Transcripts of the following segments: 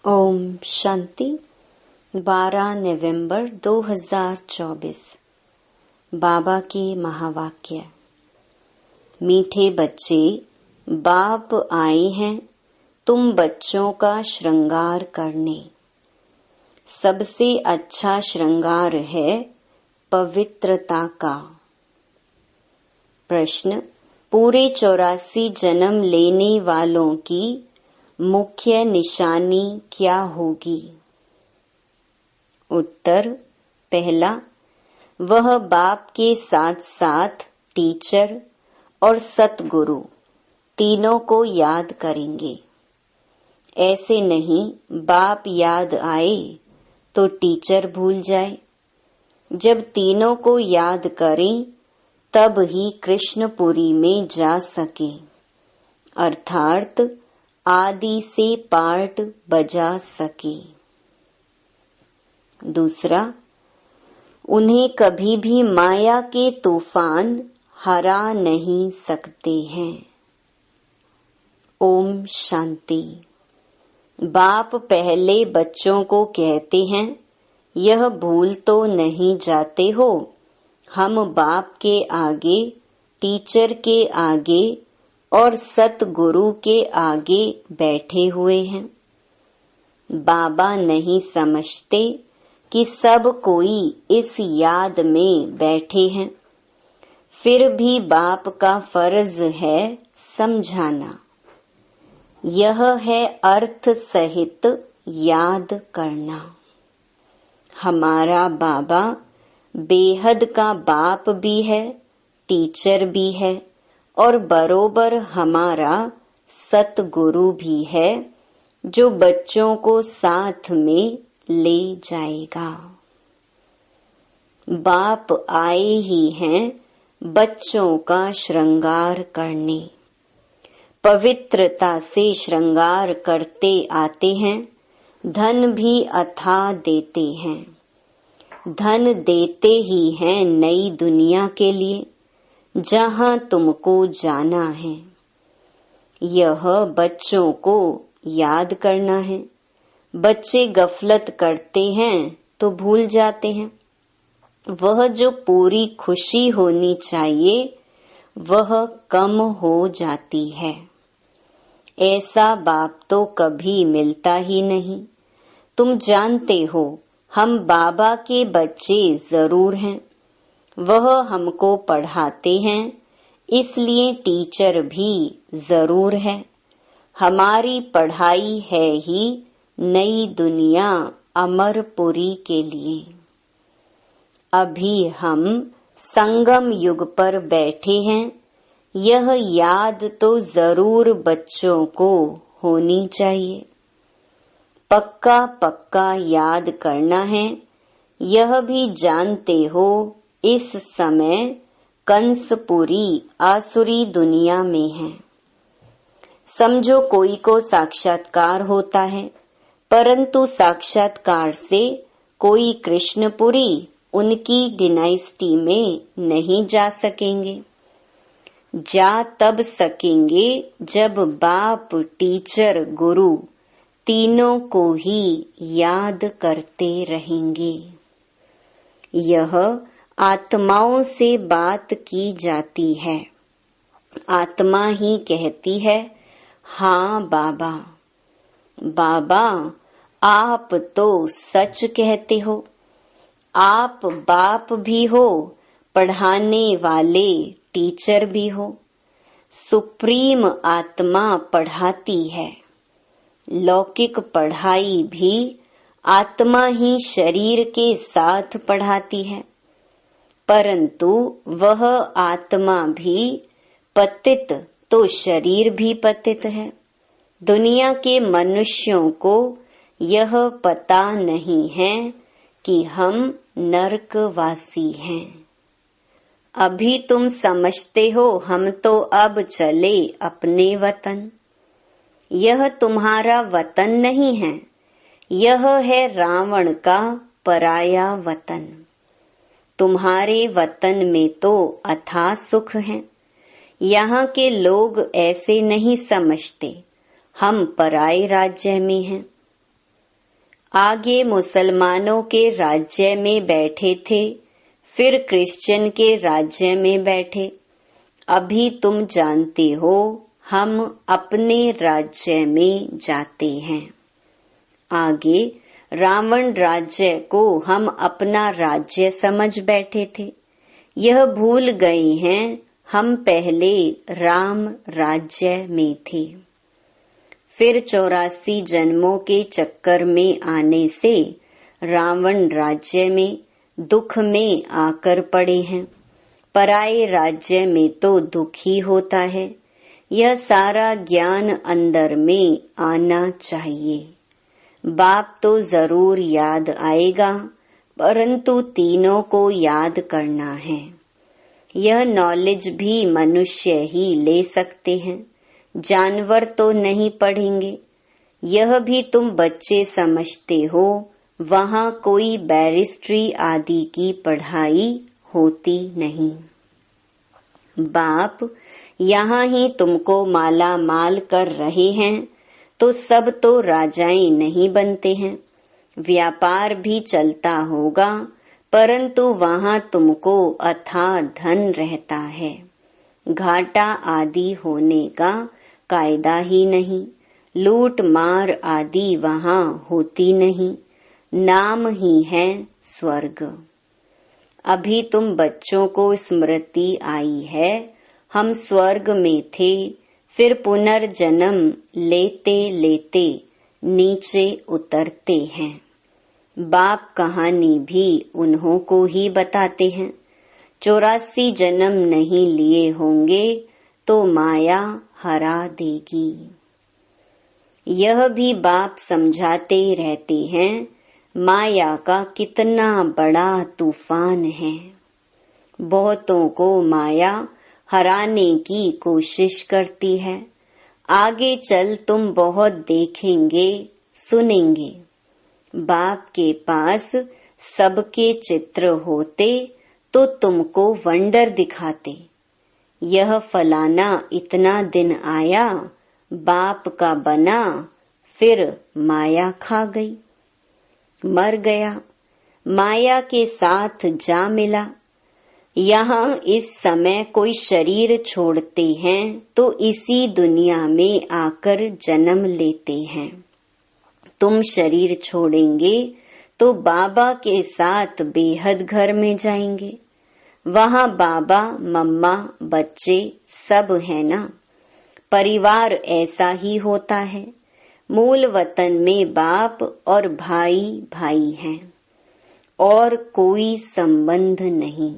ओम शांति। 12 नवंबर 2024। बाबा के महावाक्य। मीठे बच्चे, बाप आए हैं तुम बच्चों का श्रृंगार करने। सबसे अच्छा श्रृंगार है पवित्रता का। प्रश्न। पूरे 84 जन्म लेने वालों की मुख्य निशानी क्या होगी? उत्तर। पहला, वह बाप के साथ साथ टीचर और सतगुरु तीनों को याद करेंगे। ऐसे नहीं बाप याद आए तो टीचर भूल जाए। जब तीनों को याद करें तब ही कृष्णपुरी में जा सके, अर्थात आदि से पार्ट बजा सके। दूसरा, उन्हें कभी भी माया के तूफान हरा नहीं सकते हैं। ओम शांति। बाप पहले बच्चों को कहते हैं, यह भूल तो नहीं जाते हो, हम बाप के आगे, टीचर के आगे और सतगुरु के आगे बैठे हुए हैं। बाबा नहीं समझते कि सब कोई इस याद में बैठे हैं, फिर भी बाप का फर्ज है समझाना। यह है अर्थ सहित याद करना। हमारा बाबा बेहद का बाप भी है, टीचर भी है और बरोबर हमारा सतगुरु भी है, जो बच्चों को साथ में ले जाएगा। बाप आए ही हैं बच्चों का श्रृंगार करने। पवित्रता से श्रृंगार करते आते हैं, धन भी अथाह देते हैं। धन देते ही हैं नई दुनिया के लिए, जहां तुमको जाना है। यह बच्चों को याद करना है। बच्चे गफलत करते हैं तो भूल जाते हैं। वह जो पूरी खुशी होनी चाहिए वह कम हो जाती है। ऐसा बाप तो कभी मिलता ही नहीं। तुम जानते हो हम बाबा के बच्चे जरूर हैं। वह हमको पढ़ाते हैं, इसलिए टीचर भी जरूर है। हमारी पढ़ाई है ही नई दुनिया अमरपुरी के लिए। अभी हम संगम युग पर बैठे हैं। यह याद तो जरूर बच्चों को होनी चाहिए। पक्का पक्का याद करना है। यह भी जानते हो इस समय कंसपुरी आसुरी दुनिया में है। समझो कोई को साक्षात्कार होता है, परंतु साक्षात्कार से कोई कृष्णपुरी उनकी डिनाइस्टी में नहीं जा सकेंगे। जा तब सकेंगे जब बाप, टीचर, गुरु तीनों को ही याद करते रहेंगे। यह आत्माओं से बात की जाती है। आत्मा ही कहती है, हाँ बाबा। बाबा आप तो सच कहते हो। आप बाप भी हो, पढ़ाने वाले टीचर भी हो। सुप्रीम आत्मा पढ़ाती है। लौकिक पढ़ाई भी आत्मा ही शरीर के साथ पढ़ाती है, परंतु वह आत्मा भी पतित तो शरीर भी पतित है। दुनिया के मनुष्यों को यह पता नहीं है कि हम नरकवासी हैं। अभी तुम समझते हो हम तो अब चले अपने वतन। यह तुम्हारा वतन नहीं है, यह है रावण का पराया वतन। तुम्हारे वतन में तो अथाह सुख है। यहाँ के लोग ऐसे नहीं समझते, हम पराए राज्य में हैं। आगे मुसलमानों के राज्य में बैठे थे, फिर क्रिश्चियन के राज्य में बैठे। अभी तुम जानते हो हम अपने राज्य में जाते हैं। आगे रावण राज्य को हम अपना राज्य समझ बैठे थे। यह भूल गए हैं हम पहले राम राज्य में थे। फिर 84 जन्मों के चक्कर में आने से रावण राज्य में दुख में आकर पड़े हैं। पराये राज्य में तो दुख ही होता है। यह सारा ज्ञान अंदर में आना चाहिए। बाप तो जरूर याद आएगा, परंतु तीनों को याद करना है। यह नॉलेज भी मनुष्य ही ले सकते हैं, जानवर तो नहीं पढ़ेंगे। यह भी तुम बच्चे समझते हो, वहाँ कोई बैरिस्ट्री आदि की पढ़ाई होती नहीं। बाप यहाँ ही तुमको माला माल कर रहे हैं, तो सब तो राजाएं नहीं बनते हैं। व्यापार भी चलता होगा, परंतु वहाँ तुमको अथाह धन रहता है। घाटा आदि होने का कायदा ही नहीं। लूट मार आदि वहाँ होती नहीं। नाम ही है स्वर्ग। अभी तुम बच्चों को स्मृति आई है, हम स्वर्ग में थे, फिर पुनर्जन्म लेते लेते नीचे उतरते हैं। बाप कहानी भी उन्हों को ही बताते हैं। 84 जन्म नहीं लिए होंगे तो माया हरा देगी। यह भी बाप समझाते रहते हैं, माया का कितना बड़ा तूफान है। बहुतों को माया हराने की कोशिश करती है। आगे चल तुम बहुत देखेंगे सुनेंगे। बाप के पास सबके चित्र होते तो तुमको वंडर दिखाते। यह फलाना इतना दिन आया, बाप का बना, फिर माया खा गई, मर गया, माया के साथ जा मिला। यहाँ इस समय कोई शरीर छोड़ते हैं तो इसी दुनिया में आकर जन्म लेते हैं। तुम शरीर छोड़ेंगे तो बाबा के साथ बेहद घर में जाएंगे। वहाँ बाबा मम्मा बच्चे सब है ना। परिवार ऐसा ही होता है। मूल वतन में बाप और भाई भाई हैं और कोई संबंध नहीं।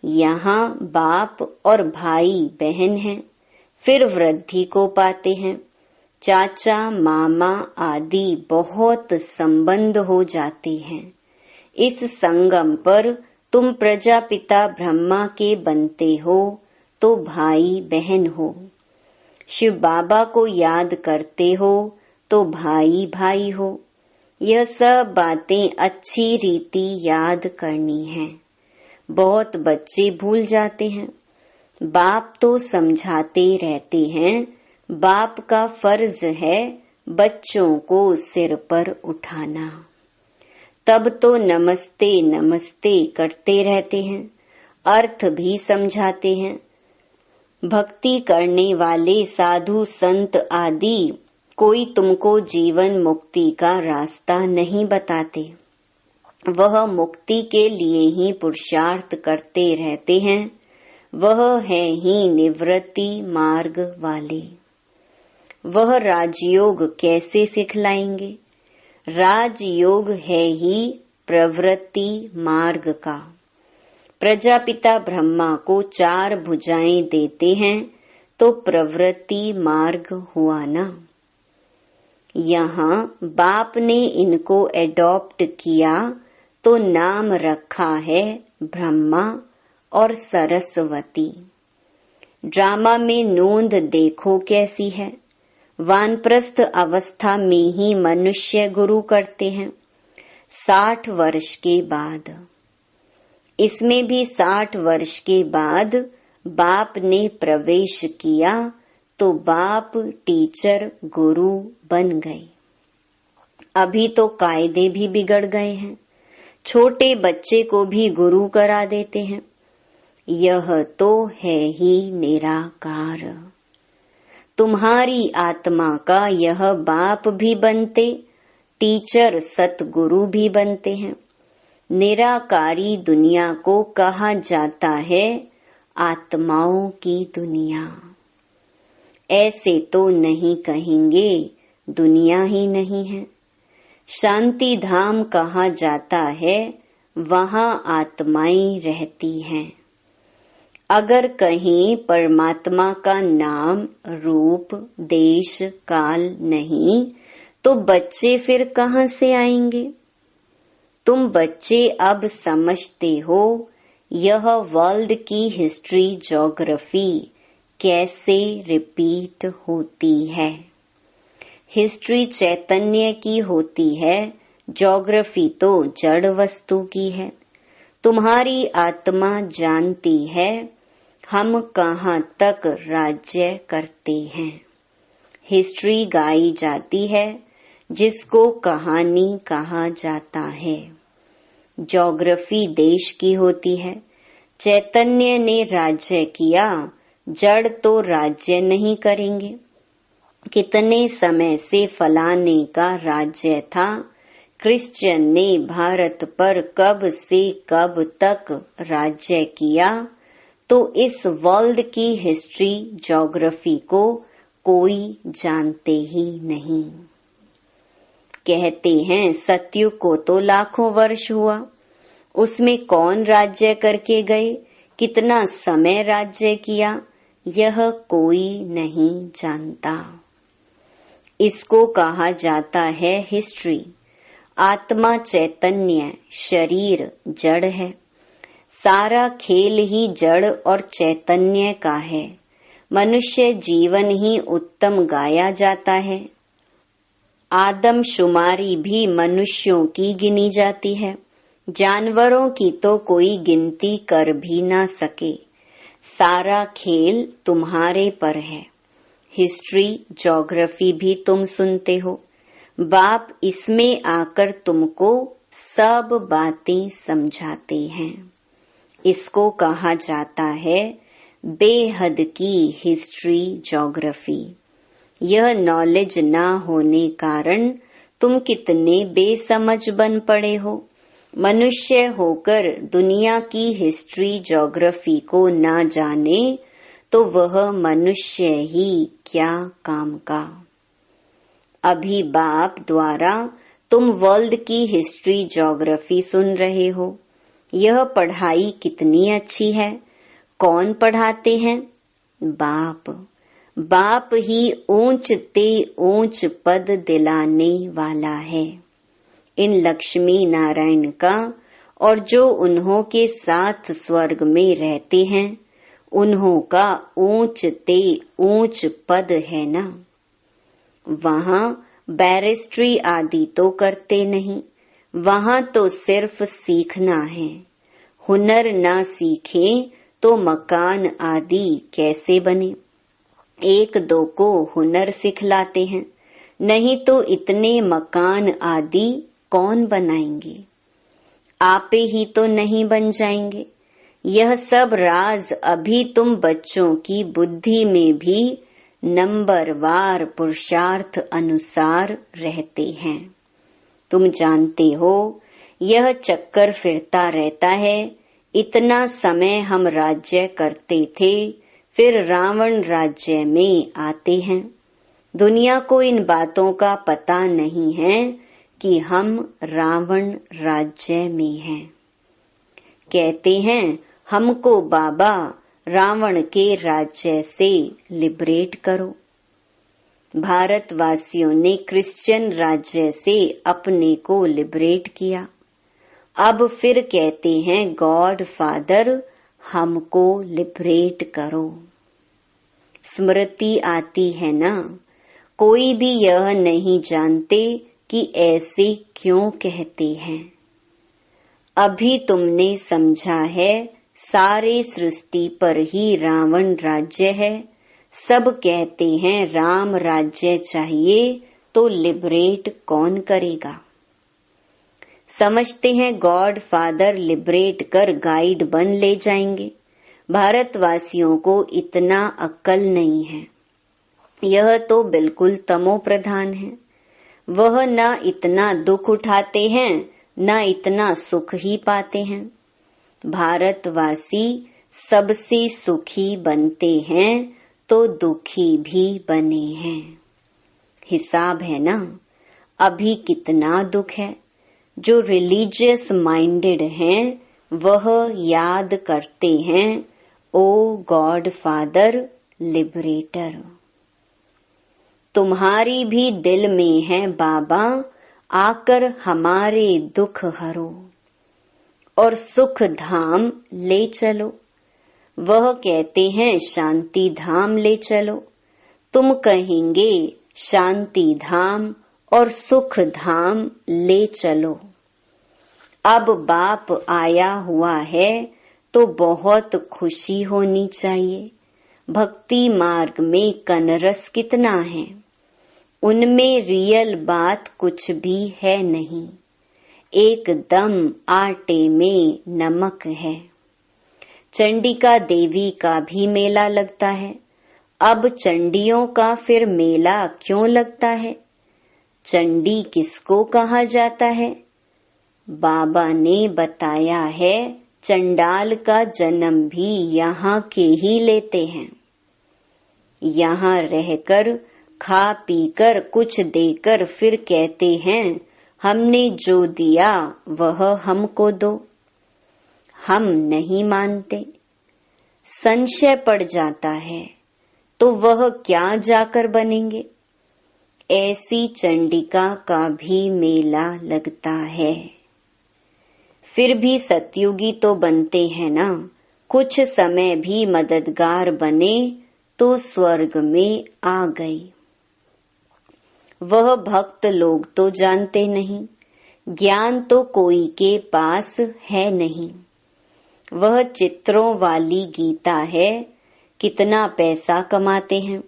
यहाँ बाप और भाई बहन हैं, फिर वृद्धि को पाते हैं। चाचा मामा आदि बहुत संबंध हो जाते हैं। इस संगम पर तुम प्रजापिता ब्रह्मा के बनते हो तो भाई बहन हो। शिव बाबा को याद करते हो तो भाई भाई हो। यह सब बातें अच्छी रीति याद करनी है। बहुत बच्चे भूल जाते हैं। बाप तो समझाते रहते हैं। बाप का फर्ज है बच्चों को सिर पर उठाना। तब तो नमस्ते नमस्ते करते रहते हैं, अर्थ भी समझाते हैं। भक्ति करने वाले साधु संत आदि कोई तुमको जीवन मुक्ति का रास्ता नहीं बताते। वह मुक्ति के लिए ही पुरुषार्थ करते रहते हैं। वह है ही निवृत्ति मार्ग वाले। वह राजयोग कैसे सिखलाएंगे? राजयोग है ही प्रवृत्ति मार्ग का। प्रजापिता ब्रह्मा को 4 भुजाएं देते हैं तो प्रवृत्ति मार्ग हुआ ना। यहाँ बाप ने इनको एडॉप्ट किया तो नाम रखा है ब्रह्मा और सरस्वती। ड्रामा में नोंद देखो कैसी है। वानप्रस्थ अवस्था में ही मनुष्य गुरु करते हैं, 60 वर्ष के बाद। इसमें भी 60 वर्ष के बाद बाप ने प्रवेश किया तो बाप टीचर गुरु बन गए। अभी तो कायदे भी बिगड़ गए हैं, छोटे बच्चे को भी गुरु करा देते हैं। यह तो है ही निराकार। तुम्हारी आत्मा का यह बाप भी बनते, टीचर सतगुरु भी बनते हैं। निराकारी दुनिया को कहा जाता है आत्माओं की दुनिया। ऐसे तो नहीं कहेंगे, दुनिया ही नहीं है। शांति धाम कहा जाता है, वहाँ आत्माएं रहती हैं। अगर कहीं परमात्मा का नाम, रूप, देश, काल नहीं, तो बच्चे फिर कहाँ से आएंगे? तुम बच्चे अब समझते हो यह वर्ल्ड की हिस्ट्री, ज्योग्राफी कैसे रिपीट होती है। हिस्ट्री चैतन्य की होती है, ज्योग्राफी तो जड़ वस्तु की है। तुम्हारी आत्मा जानती है हम कहाँ तक राज्य करते हैं। हिस्ट्री गाई जाती है, जिसको कहानी कहा जाता है। ज्योग्राफी देश की होती है। चैतन्य ने राज्य किया, जड़ तो राज्य नहीं करेंगे। कितने समय से फलाने का राज्य था। क्रिश्चियन ने भारत पर कब से कब तक राज्य किया, तो इस वर्ल्ड की हिस्ट्री, ज्योग्राफी को कोई जानते ही नहीं। कहते हैं सतयुग को तो लाखों वर्ष हुआ, उसमें कौन राज्य करके गए, कितना समय राज्य किया, यह कोई नहीं जानता। इसको कहा जाता है हिस्ट्री। आत्मा चैतन्य, शरीर जड़ है। सारा खेल ही जड़ और चैतन्य का है। मनुष्य जीवन ही उत्तम गाया जाता है। आदमशुमारी भी मनुष्यों की गिनी जाती है। जानवरों की तो कोई गिनती कर भी ना सके। सारा खेल तुम्हारे पर है। हिस्ट्री, ज्योग्राफी भी तुम सुनते हो। बाप इसमें आकर तुमको सब बातें समझाते हैं। इसको कहा जाता है बेहद की हिस्ट्री, ज्योग्राफी। यह नॉलेज ना होने कारण तुम कितने बेसमझ बन पड़े हो। मनुष्य होकर दुनिया की हिस्ट्री, ज्योग्राफी को ना जाने तो वह मनुष्य ही क्या काम का। अभी बाप द्वारा तुम वर्ल्ड की हिस्ट्री, ज्योग्राफी सुन रहे हो। यह पढ़ाई कितनी अच्छी है। कौन पढ़ाते हैं? बाप। बाप ही ऊंच ते ऊंच पद दिलाने वाला है। इन लक्ष्मी नारायण का और जो उन्हों के साथ स्वर्ग में रहते हैं, उन्हों का ऊंच ते ऊंच पद है ना। वहाँ बैरिस्ट्री आदि तो करते नहीं, वहाँ तो सिर्फ सीखना है। हुनर ना सीखें तो मकान आदि कैसे बने। एक दो को हुनर सिखलाते हैं, नहीं तो इतने मकान आदि कौन बनाएंगे। आपे ही तो नहीं बन जाएंगे। यह सब राज अभी तुम बच्चों की बुद्धि में भी नंबरवार पुरुषार्थ अनुसार रहते हैं। तुम जानते हो यह चक्कर फिरता रहता है। इतना समय हम राज्य करते थे, फिर रावण राज्य में आते हैं। दुनिया को इन बातों का पता नहीं है कि हम रावण राज्य में हैं। कहते हैं हमको बाबा रावण के राज्य से लिबरेट करो। भारतवासियों ने क्रिश्चियन राज्य से अपने को लिबरेट किया। अब फिर कहते हैं गॉड फादर हमको लिबरेट करो। स्मृति आती है ना। कोई भी यह नहीं जानते कि ऐसे क्यों कहते हैं। अभी तुमने समझा है सारे सृष्टि पर ही रावण राज्य है। सब कहते हैं राम राज्य चाहिए तो लिबरेट कौन करेगा। समझते हैं गॉड फादर लिबरेट कर गाइड बन ले जाएंगे। भारतवासियों को इतना अक्ल नहीं है। यह तो बिल्कुल तमो प्रधान है। वह ना इतना दुख उठाते हैं, ना इतना सुख ही पाते हैं। भारतवासी सबसे सुखी बनते हैं तो दुखी भी बने हैं। हिसाब है ना। अभी कितना दुख है। जो रिलीजियस माइंडेड हैं वह याद करते हैं, ओ गॉड फादर लिबरेटर, तुम्हारी भी दिल में है बाबा, आकर हमारे दुख हरो और सुख धाम ले चलो। वह कहते हैं शांति धाम ले चलो। तुम कहेंगे शांति धाम और सुख धाम ले चलो। अब बाप आया हुआ है तो बहुत खुशी होनी चाहिए। भक्ति मार्ग में कनरस कितना है, उनमें रियल बात कुछ भी है नहीं। एकदम आटे में नमक है। चंडिका देवी का भी मेला लगता है। अब चंडियों का फिर मेला क्यों लगता है। चंडी किसको कहा जाता है। बाबा ने बताया है चंडाल का जन्म भी यहाँ के ही लेते हैं। यहाँ रहकर खा पीकर कुछ देकर फिर कहते हैं हमने जो दिया वह हमको दो। हम नहीं मानते। संशय पड़ जाता है तो वह क्या जाकर बनेंगे। ऐसी चंडिका का भी मेला लगता है। फिर भी सतयुगी तो बनते हैं ना। कुछ समय भी मददगार बने तो स्वर्ग में आ गई। वह भक्त लोग तो जानते नहीं। ज्ञान तो कोई के पास है नहीं। वह चित्रों वाली गीता है। कितना पैसा कमाते हैं।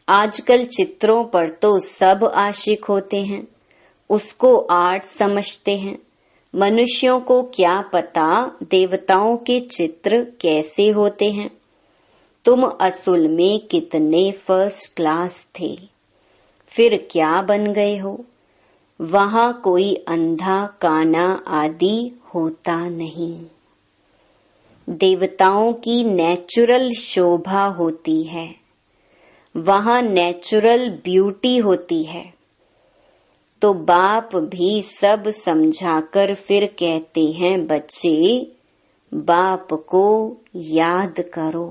आजकल चित्रों पर तो सब आशिक होते हैं। उसको आर्ट समझते हैं। मनुष्यों को क्या पता देवताओं के चित्र कैसे होते हैं। तुम असल में कितने फर्स्ट क्लास थे, फिर क्या बन गए हो। वहाँ कोई अंधा काना आदि होता नहीं। देवताओं की नेचुरल शोभा होती है। वहाँ नेचुरल ब्यूटी होती है। तो बाप भी सब समझाकर फिर कहते हैं बच्चे बाप को याद करो।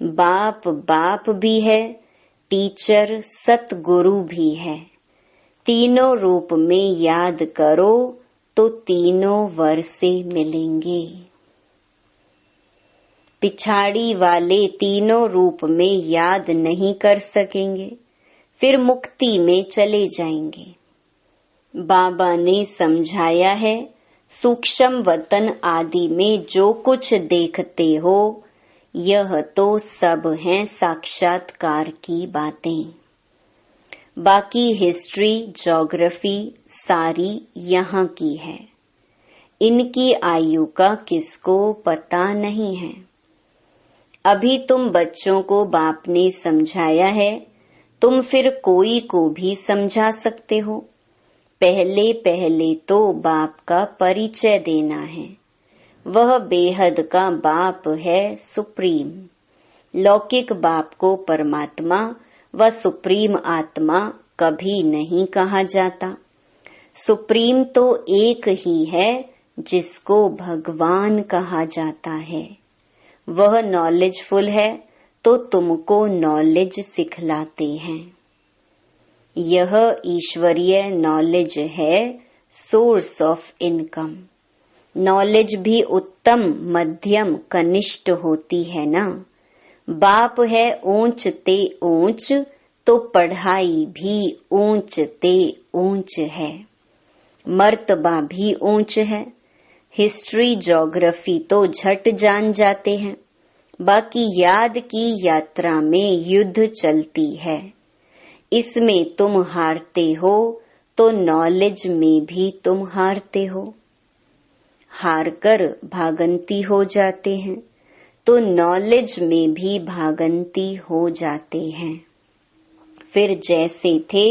बाप बाप भी है, टीचर सतगुरु भी है। तीनों रूप में याद करो तो तीनों वर से मिलेंगे। पिछाड़ी वाले तीनों रूप में याद नहीं कर सकेंगे, फिर मुक्ति में चले जाएंगे। बाबा ने समझाया है सूक्ष्म वतन आदि में जो कुछ देखते हो यह तो सब हैं साक्षात्कार की बातें। बाकी हिस्ट्री ज्योग्राफी सारी यहाँ की है। इनकी आयु का किसको पता नहीं है। अभी तुम बच्चों को बाप ने समझाया है, तुम फिर कोई को भी समझा सकते हो। पहले पहले तो बाप का परिचय देना है। वह बेहद का बाप है, सुप्रीम। लौकिक बाप को परमात्मा व सुप्रीम आत्मा कभी नहीं कहा जाता। सुप्रीम तो एक ही है जिसको भगवान कहा जाता है। वह नॉलेजफुल है तो तुमको नॉलेज सिखलाते हैं। यह ईश्वरीय नॉलेज है, सोर्स ऑफ इनकम। नॉलेज भी उत्तम मध्यम कनिष्ठ होती है ना। बाप है ऊंच ते ऊंच तो पढ़ाई भी ऊंच ते ऊंच है। मर्तबा भी ऊंच है। हिस्ट्री ज्योग्राफी तो झट जान जाते हैं। बाकी याद की यात्रा में युद्ध चलती है। इसमें तुम हारते हो तो नॉलेज में भी तुम हारते हो। हारकर भागंती हो जाते हैं तो नॉलेज में भी भागंती हो जाते हैं। फिर जैसे थे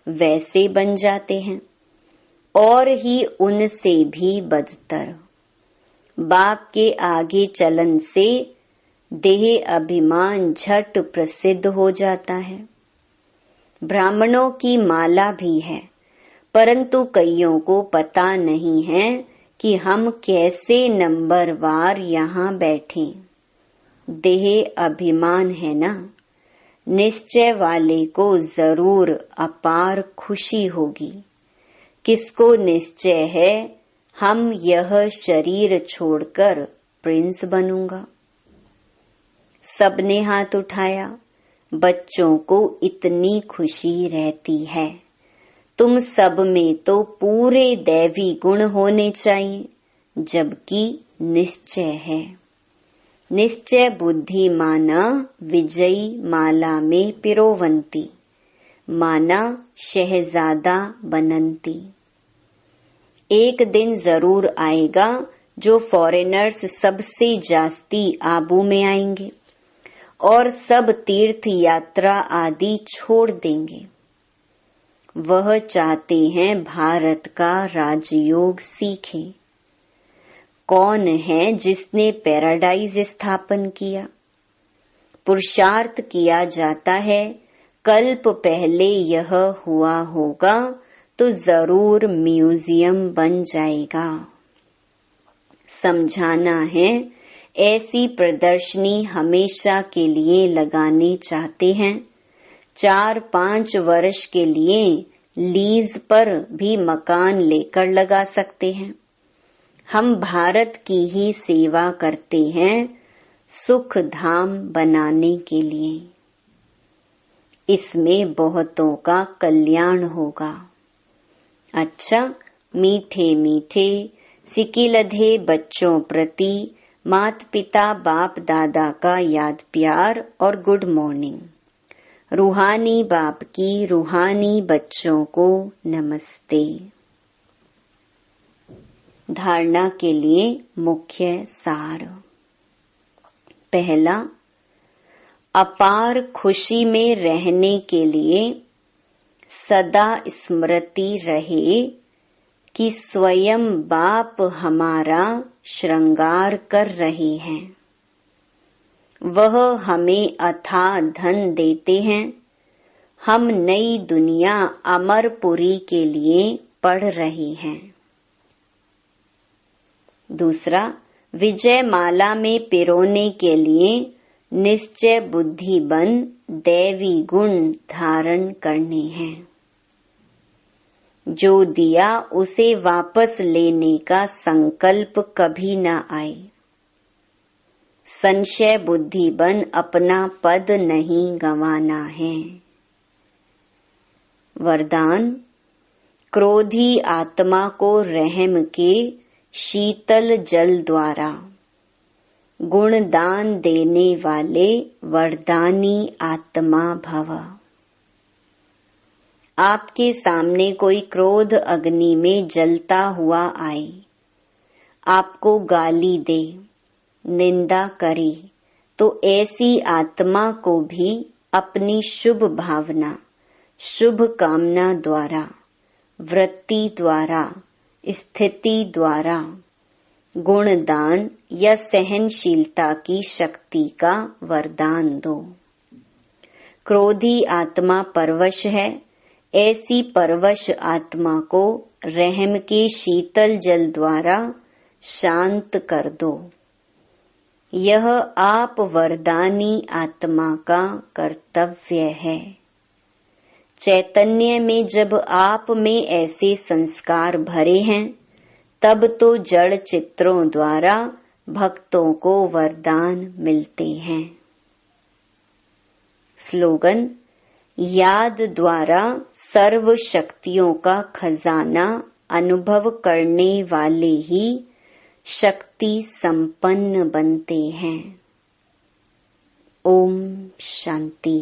वैसे बन जाते हैं और ही उनसे भी बदतर। बाप के आगे चलन से देह अभिमान झट प्रसिद्ध हो जाता है। ब्राह्मणों की माला भी है, परंतु कईयों को पता नहीं है कि हम कैसे नंबरवार यहाँ बैठे। देह अभिमान है ना। निश्चय वाले को जरूर अपार खुशी होगी। किसको निश्चय है हम यह शरीर छोड़कर प्रिंस बनूंगा। सबने हाथ उठाया। बच्चों को इतनी खुशी रहती है। तुम सब में तो पूरे दैवी गुण होने चाहिए, जबकि निश्चय है। निश्चय बुद्धि माना विजयी माला में पिरोवंती, माना शहजादा बनंती। एक दिन जरूर आएगा जो फॉरेनर्स सबसे जास्ती आबू में आएंगे और सब तीर्थ यात्रा आदि छोड़ देंगे। वह चाहते हैं भारत का राजयोग सीखें। कौन है जिसने पैराडाइज स्थापन किया? पुरुषार्थ किया जाता है, कल्प पहले यह हुआ होगा तो जरूर म्यूजियम बन जाएगा। समझाना है, ऐसी प्रदर्शनी हमेशा के लिए लगाने चाहते हैं। 4-5 वर्ष के लिए लीज पर भी मकान लेकर लगा सकते हैं। हम भारत की ही सेवा करते हैं, सुख धाम बनाने के लिए। इसमें बहुतों का कल्याण होगा। अच्छा, मीठे मीठे सिकिलधे बच्चों प्रति माता पिता बाप दादा का याद प्यार और गुड मॉर्निंग। रूहानी बाप की रूहानी बच्चों को नमस्ते। धारणा के लिए मुख्य सार। पहला, अपार खुशी में रहने के लिए सदा स्मृति रहे कि स्वयं बाप हमारा श्रृंगार कर रहे हैं। वह हमें अथाह धन देते हैं। हम नई दुनिया अमरपुरी के लिए पढ़ रहे हैं। दूसरा, विजय माला में पिरोने के लिए निश्चय बुद्धि बन दैवी गुण धारण करने हैं। जो दिया उसे वापस लेने का संकल्प कभी न आए। संशय बुद्धि बन अपना पद नहीं गंवाना है। वरदान, क्रोधी आत्मा को रहम के शीतल जल द्वारा गुणदान देने वाले वरदानी आत्मा भव। आपके सामने कोई क्रोध अग्नि में जलता हुआ आए, आपको गाली दे, निंदा करे, तो ऐसी आत्मा को भी अपनी शुभ भावना, शुभ कामना द्वारा, वृत्ति द्वारा, स्थिति द्वारा गुणदान या सहनशीलता की शक्ति का वरदान दो। क्रोधी आत्मा परवश है, ऐसी परवश आत्मा को रहम के शीतल जल द्वारा शांत कर दो। यह आप वरदानी आत्मा का कर्तव्य है। चैतन्य में जब आप में ऐसे संस्कार भरे हैं, तब तो जड़ चित्रों द्वारा भक्तों को वरदान मिलते हैं। स्लोगन, याद द्वारा सर्व शक्तियों का खजाना अनुभव करने वाले ही शक्ति संपन्न बनते हैं। ओम शांति।